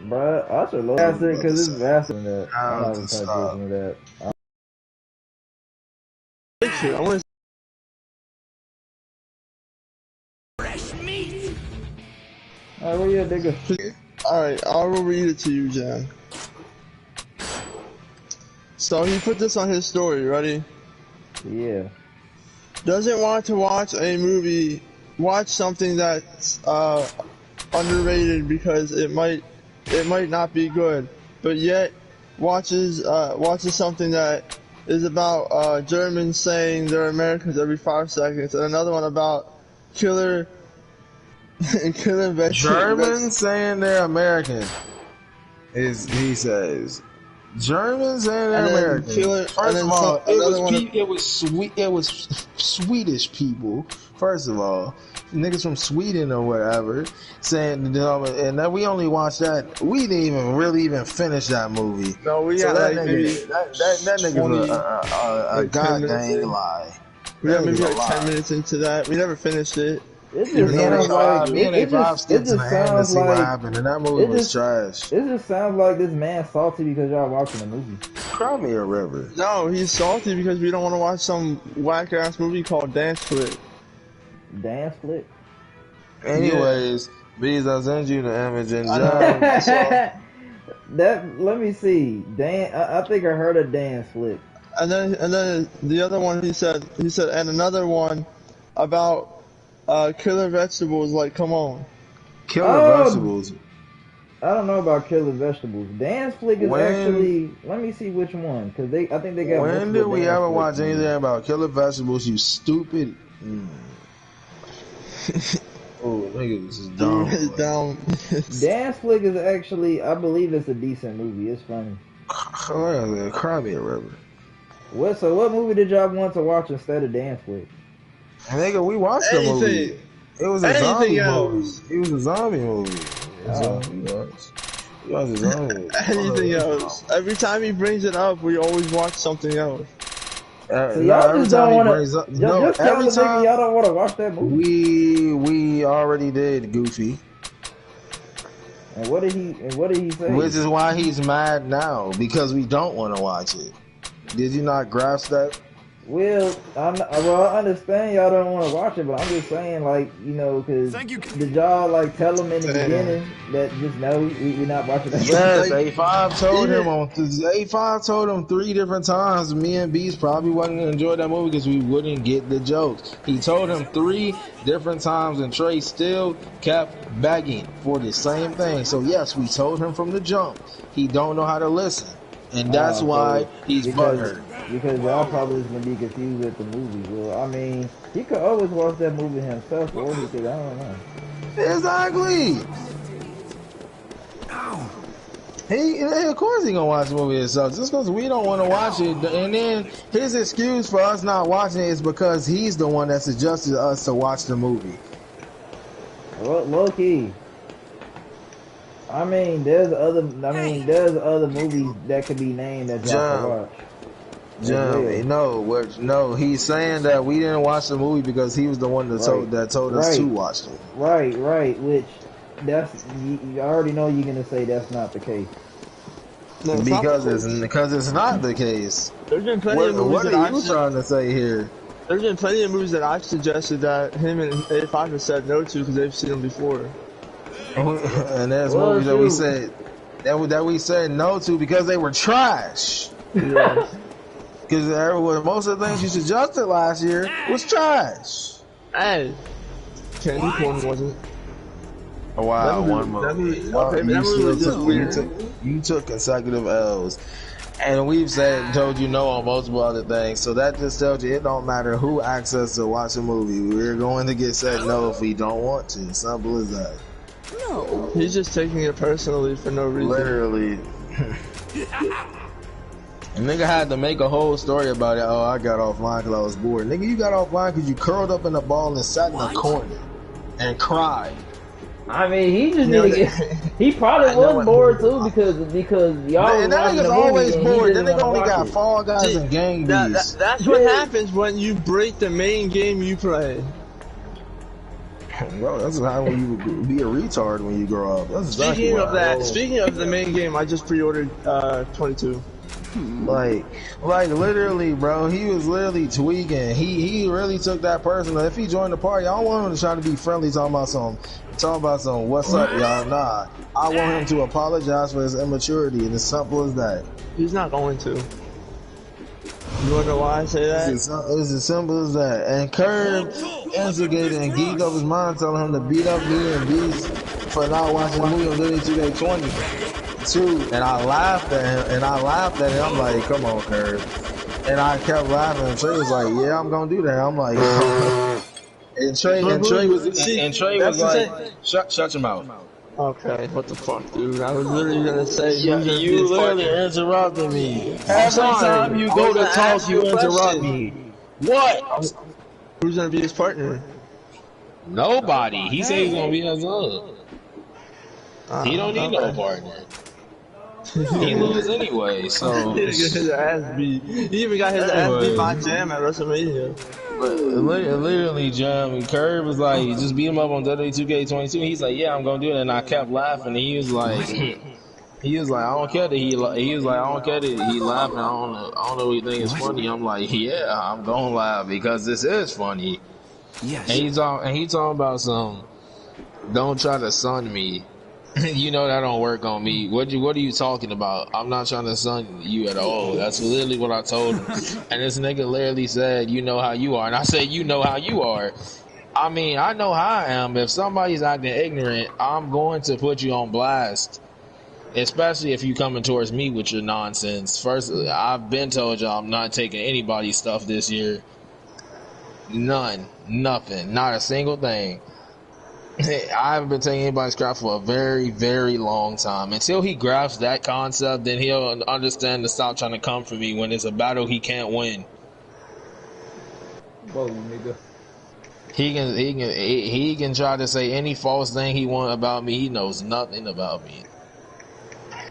Bruh, I should love faster because it's faster than that. I'm not even Stop. touching that. Picture. I want Alright, where you at, nigga? Alright, I will read it to you, Jan. So he put this on his story, ready? Yeah. Doesn't want to watch a movie, watch something that's underrated because it might not be good, but yet watches something that is about Germans saying they're Americans every 5 seconds, and another one about killer Germans saying they're American. He says. Germans saying they're American. First of all, it was Swedish people. First of all, niggas from Sweden or whatever saying, and then we only watched that. We didn't even really finish that movie. No, we so got that like nigga, that nigga's a goddamn lie. We got maybe like 10 minutes into that. We never finished it. It just sounds like it just sounds like what happened, and that movie was trash. It just sounds like this man salty because y'all watching the movie. Cry me a river. No, he's salty because we don't want to watch some whack ass movie called Dance Flick. Dance Flick. Anyways, Bees, I'll send you the image and that let me see. I think I heard of Dance Flick. And then the other one he said and another one about killer vegetables, like, come on. Killer vegetables. I don't know about killer vegetables. Dance Flick is actually. Let me see which one, because I think they got. When did we ever watch anything about killer vegetables? You stupid. Oh, nigga, this is dumb. It's dumb. Dance Flick is actually. I believe it's a decent movie. It's funny. Cry me a river. So what movie did y'all want to watch instead of Dance Flick? Nigga, we watched the movie. It was a zombie movie. It was a zombie movie. Anything else? Every time he brings it up, we always watch something else. So y'all just don't want to. Just every time y'all don't want to watch that movie. We already did, Goofy. And what did he say? Which is why he's mad now, because we don't want to watch it. Did you not grasp that? Well, I understand y'all don't want to watch it, but I'm just saying, like, you know, because did y'all, like, tell him in the beginning that just no, we're not watching that? Yes, A5 told him 3 different times me and Beast probably wasn't going to enjoy that movie because we wouldn't get the jokes. He told him 3 different times, and Trey still kept begging for the same thing. So, yes, we told him from the jump. He don't know how to listen. And that's why he's butthurt. Because y'all probably is going to be confused with the movie. Well, I mean, he could always watch that movie himself, or he could, I don't know. Exactly. Of course he gonna watch the movie himself, just because we don't want to watch it. And then his excuse for us not watching it is because he's the one that suggested us to watch the movie. Low key. I mean, there's other movies that could be named that y'all can watch. No, he's saying that we didn't watch the movie because he was the one that told us to watch it. Right. Which I already know you're gonna say that's not the case. No, because it's not the case. There's been plenty of movies what are you trying to say here? There's been plenty of movies that I've suggested that him and A5 have said no to because they've seen them before. And there's movies that we said no to because they were trash. Yeah. Because most of the things you suggested last year was trash. Hey, Candy Corn wasn't. Wow, one movie. You took consecutive L's. And we've told you no on multiple other things. So that just tells you it don't matter who asks us to watch a movie. We're going to get said no if we don't want to. Simple as that. No. He's just taking it personally for no reason. Literally. A nigga had to make a whole story about it. Oh, I got offline because I was bored. Nigga, you got offline because you curled up in a ball and sat in a corner and cried. I mean, he just need to get. He probably was bored too because y'all. Man, that nigga's always bored. That nigga only got Fall Guys and Gang Beasts. That's what happens when you break the main game you play. Bro, that's how when you be a retard when you grow up. That's exactly Speaking of the main game, I just pre-ordered 22. Like literally, bro, he was literally tweaking. He really took that personal. If he joined the party, I don't want him to try to be friendly, talking about some what's up, y'all. Nah, I want him to apologize for his immaturity, and it's simple as that. He's not going to. You wanna know why I say that? It's as simple as that. And Curb instigated and geeked up his mind, telling him to beat up me and Beast for not watching the movie on Little 2K20. And I laughed at him, I'm like, come on, Curb. And I kept laughing, and Trey was like, yeah, I'm gonna do that. I'm like, and Trey was like, shut your mouth. Okay, what the fuck, dude? I was literally gonna say, yeah, you literally interrupted me. Every time you go to talk, you interrupt me. What? Who's gonna be his partner? Nobody. He said he's gonna be his own. He don't need no partner. He lose anyway, so. He even got his ass beat. He even got his ass beat by Jam at WrestleMania. But literally, Jam, Curb was like, just beat him up on WWE2K22. He's like, yeah, I'm gonna do it, and I kept laughing. And he was like, I don't care that he was like, I don't care that he laughing. I don't know what you think is funny. I'm like, yeah, I'm gonna laugh because this is funny. Yes. And he talking about some, don't try to sun me. You know that don't work on me. What are you talking about? I'm not trying to sun you at all. That's literally what I told him. And this nigga literally said, you know how you are. And I said, you know how you are. I mean, I know how I am. If somebody's acting ignorant, I'm going to put you on blast. Especially if you coming towards me with your nonsense. First, I've been told y'all I'm not taking anybody's stuff this year. None. Nothing. Not a single thing. I haven't been taking anybody's crap for a very, very long time. Until he grasps that concept, then he'll understand to stop trying to come for me when it's a battle he can't win. Whoa, nigga. He can try to say any false thing he wants about me. He knows nothing about me.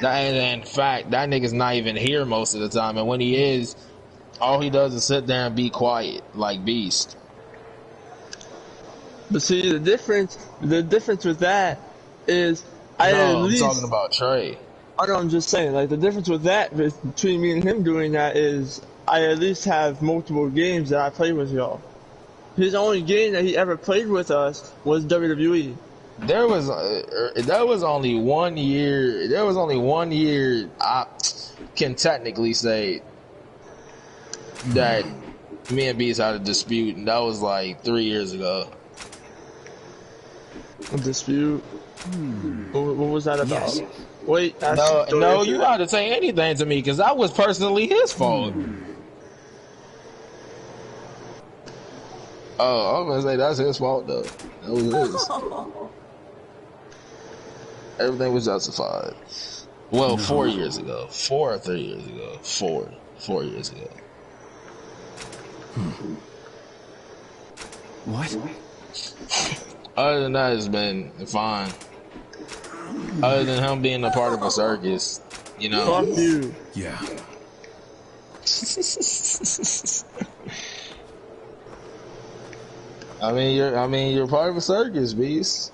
In fact, that nigga's not even here most of the time. And when he is, all he does is sit there and be quiet, like Beast. But see, the difference with that is, I'm talking about Trey. I know, I'm just saying, like, the difference with that, between me and him doing that is, I at least have multiple games that I play with y'all. His only game that he ever played with us was WWE. There was only 1 year I can technically say that me and Beast had a dispute, and that was like 3 years ago. A dispute? What was that about? Yes. Wait, no, you got to say anything to me because that was personally his fault. Oh, I was gonna say that's his fault though. That was his. Everything was justified. Well, 4 years ago, 4 or 3 years ago, 4 years ago. What? Other than that, it's been fine. Other than him being a part of a circus, you know. Fuck you. Yeah. I mean, you're part of a circus, Beast.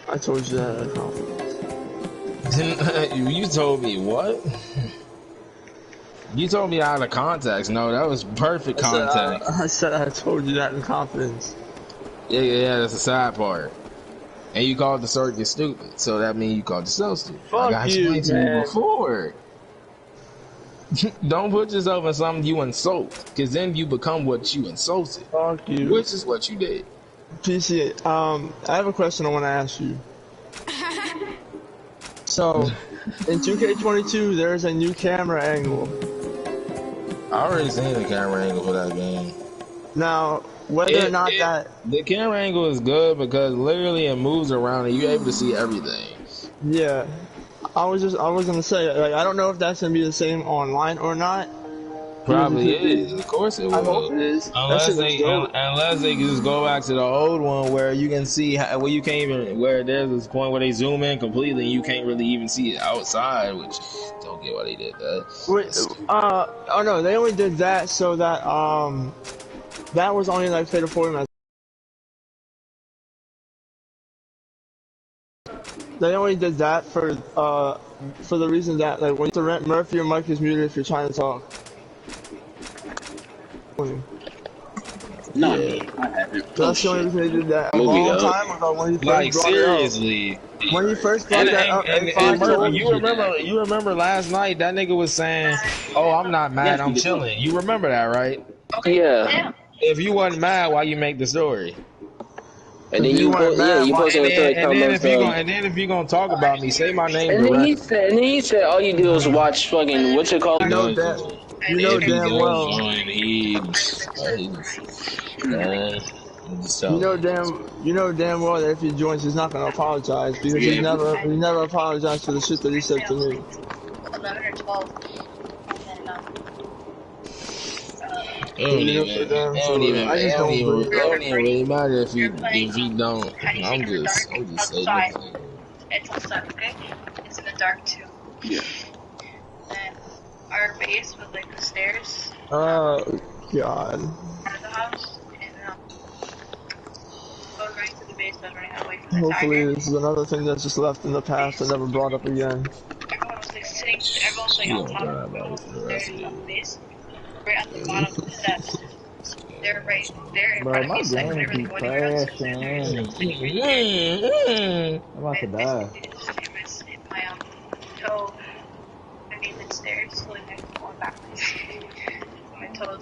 I told you that. You told me what? You told me out of context. No, that was perfect context. I said I told you that in confidence. Yeah, that's the sad part. And you called the circus stupid, so that means you called yourself stupid. Fuck I you, explained to you before. Don't put yourself in something you insult, because then you become what you insulted. Fuck you. Which is what you did. PC, I have a question I want to ask you. So, in 2K22, there's a new camera angle. I already seen the camera angle for that game. Now, whether or not the camera angle is good because literally it moves around and you're able to see everything. Yeah, I was gonna say, like, I don't know if that's gonna be the same online or not. Probably is. Of course it will. I hope it is. Unless they can just go back to the old one where you can see where you can't even, where there's this point where they zoom in completely and you can't really even see it outside, which don't get why they did that. Wait, oh no, they only did that so that That was only like 3 to 4 minutes. They only did that for the reason that like when you rent Murphy, your mic is muted if you're trying to talk. Not Yeah. me. I haven't. That's the only reason they did that a Movie long go. time ago when he first Like brought it up. seriously. When he first brought that up, And A5 Murphy, told you remember last night that nigga was saying, "Oh, I'm not mad, I'm chilling." You remember that, right? Yeah. If you wasn't mad, why you make the story? And then you weren't mad, you posted a story talking about if you gonna talk about me, say my name And then directly. he said all you do is watch fucking what's it called? you know damn well. You know damn well that if he joins, he's not gonna apologize because he never apologized for the shit that he said to me. 11 or 12. It don't even really matter if he don't. I'm just saying. Until sun, okay? It's in the dark too. Yeah. And our base was like the stairs. Oh god. Out of the house, and I was running to the base, I was running away from the Hopefully tiger. this is another thing that's just left in the past and never brought up again. Everyone was like sitting, everyone was like on top of everyone was stairs on the base. Right at the bottom of the steps. They're right there in front of me, so I couldn't really go anywhere else. I'm about to die. Just hit my toe underneath the stairs, slowly going backwards. My toes